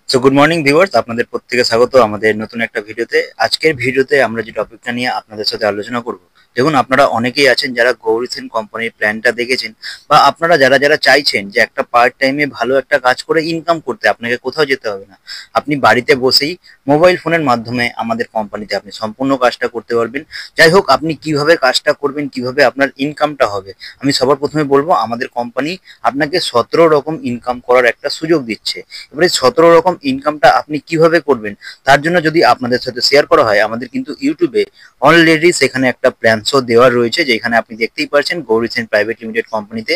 So good morning viewers, আপনাদের প্রত্যেকে স্বাগত আমাদের নতুন একটা ভিডিওতে। আজকের ভিডিওতে আমরা যে টপিকটা নিয়ে আপনাদের সাথে আলোচনা করব, দেখুন আপনারা অনেকেই আছেন যারা গৌরীসেন কোম্পানির প্ল্যানটা দেখেছেন, বা আপনারা যারা যারা চাইছেন যে একটা পার্ট টাইমে ভালো একটা কাজ করে ইনকাম করতে, আপনাকে কোথাও যেতে হবে না, আপনি বাড়িতে বসেই মোবাইল ফোনের মাধ্যমে আমাদের কোম্পানিতে আপনি সম্পূর্ণ কাজটা করতে পারবেন। যাই হোক, আপনি কিভাবে কাজটা করবেন, কিভাবে আপনার ইনকামটা হবে, আমি সবার প্রথমে বলবো আমাদের কোম্পানি আপনাকে 17 রকম ইনকাম করার একটা সুযোগ দিচ্ছে। এবারে 17 রকম ইনকামটা আপনি কিভাবে করবেন, তার জন্য যদি আপনাদের সাথে শেয়ার করা হয়, আমাদের কিন্তু ইউটিউবে অলরেডি সেখানে একটা প্ল্যান শো দেওয়া রয়েছে, যেখানে আপনি দেখতেই পাচ্ছেন গৌরীসেন প্রাইভেট লিমিটেড কোম্পানিতে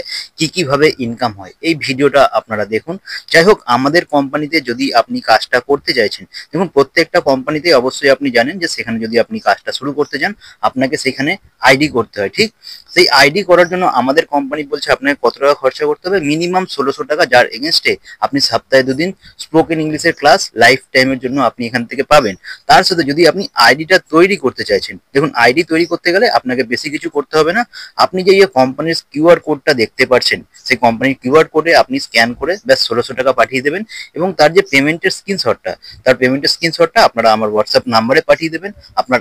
কিভাবে ইনকাম হয়। এই ভিডিওটা আপনারা দেখুন। যাই হোক, আমাদের কোম্পানিতে যদি আপনি কাজটা করতে চাইছেন, দেখুন প্রত্যেকটা কোম্পানিতে অবশ্যই আপনি জানেন যে সেখানে যদি আপনি কাজটা শুরু করতে চান, আপনাকে সেখানে আইডি করতে হয়, ঠিক? সেই আইডি করার জন্য আমাদের কোম্পানি বলছে আপনাকে কত টাকা খরচা করতে হবে, মিনিমাম 1600 টাকা, যার এগেনস্টে আপনি সপ্তাহে 2 দিন স্পোকেন ইংলিশের ক্লাস লাইফ টাইমের জন্য আপনি এখান থেকে পাবেন। তার সাথে যদি আপনি আইডিটা তৈরি করতে চাইছেন, দেখুন আইডি তৈরি করতে গেলে আপনাকে বেশি কিছু করতে হবে না। আপনি যে কোম্পানির কিউআর কোডটা দেখতে পাচ্ছেন, সেই কোম্পানির কিউআর কোডে আপনি স্ক্যান করে ব্যাস 1600 টাকা পাঠিয়ে দেবেন, এবং তার যে পেমেন্টের স্ক্রিনশটটা আপনারা আমার হোয়াটসঅ্যাপ নাম্বারে পাঠিয়ে দেবেন। আপনার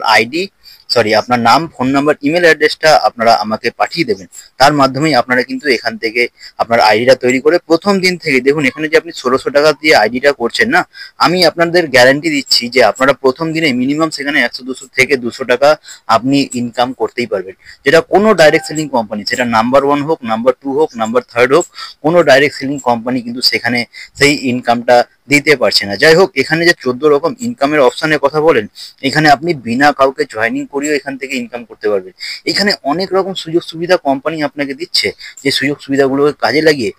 আপনার নাম, ফোন নাম্বার, ইমেল অ্যাড্রেসটা আপনারা আমাকে পাঠিয়ে দেবেন। তার মাধ্যমেই আপনারা কিন্তু এখান থেকে আপনার আইডিটা তৈরি করে প্রথম দিন থেকে, দেখুন এখানে যে আপনি 1600 টাকা দিয়ে আইডিটা করছেন না, আমি আপনাদের গ্যারান্টি দিচ্ছি যে আপনারা প্রথম দিনে মিনিমাম সেখানে 100-200 টাকা আপনি ইনকাম করতেই পারবেন। যেটা কোনো ডাইরেক্ট সেলিং কোম্পানি, সেটা নাম্বার 1 হোক, নাম্বার 2 হোক, নাম্বার 3 হোক, কোনো ডাইরেক্ট সেলিং কোম্পানি কিন্তু সেখানে সেই ইনকামটা দিতে পারছে না। যাই হোক, এখানে যে 14 রকম ইনকামের অপশনের কথা বলেন, এখানে আপনি বিনা কাউকে জয়েনিং করিয়েও এখান থেকে ইনকাম করতে পারবেন। এখানে অনেক রকম সুযোগ সুবিধা কোম্পানি আপনাকে দিচ্ছে, যে সুযোগ সুবিধাগুলোকে কাজে লাগিয়ে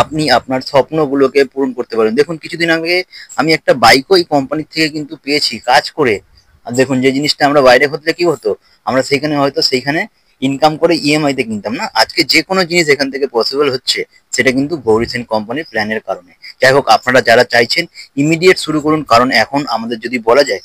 আপনি আপনার স্বপ্নগুলোকে পূরণ করতে পারেন। দেখুন কিছুদিন আগে আমি একটা বাইকও এই কোম্পানির থেকে কিন্তু পেয়েছি কাজ করে। আর দেখুন, যে জিনিসটা আমরা বাইরে হতে কি হতো, আমরা সেইখানে ইনকাম করে ইএমআই তে কিনতাম না, আজকে যে কোনো জিনিস এখান থেকে পসিবল হচ্ছে, সেটা কিন্তু গৌরীসেন কোম্পানির প্ল্যানের কারণে। যাই হোক, আপনারা যারা চাইছেন ইমিডিয়েট শুরু করুন, কারণ এখন আমাদের যদি বলা যায়,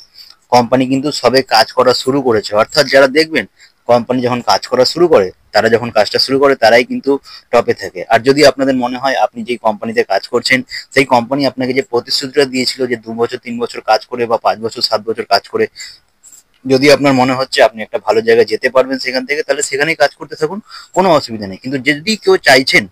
কোম্পানি কিন্তু সবে কাজ করা শুরু করেছে। অর্থাৎ যারা দেখবেন কোম্পানি যখন কাজ করা শুরু করে, তারা যখন কাজটা শুরু করে তারাই কিন্তু টপে থাকে। আর যদি আপনাদের মনে হয় আপনি যেই কোম্পানিতে কাজ করছেন, সেই কোম্পানি আপনাকে যে প্রতিশ্রুতিটা দিয়েছিল যে 2 বছর 3 বছর কাজ করে বা 5 বছর 7 বছর কাজ করে, যদি আপনার মনে হচ্ছে আপনি একটা ভালো জায়গায় যেতে পারবেন সেখান থেকে, তাহলে সেখানেই কাজ করতে থাকুন, কোনো অসুবিধা নেই। কিন্তু যদি কেউ চাইছেন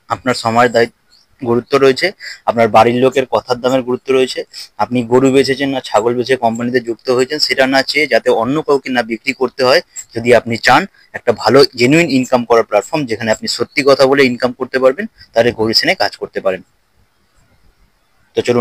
আপনার সময়ের দায়িত্ব গুরুত্ব রয়েছে, আপনার বাড়ির লোকের কথার দামের গুরুত্ব রয়েছে, আপনি গরু বেচেছেন না ছাগল বেচে কোম্পানিতে যুক্ত হয়েছেন, সেটা না চেয়ে যাতে অন্য কাউকে না বিক্রি করতে হয়, যদি আপনি চান একটা ভালো জেনুইন ইনকাম করার প্ল্যাটফর্ম যেখানে আপনি সত্যি কথা বলে ইনকাম করতে পারবেন, তাহলে গৌরীসেনে কাজ করতে পারেন। তো চলুন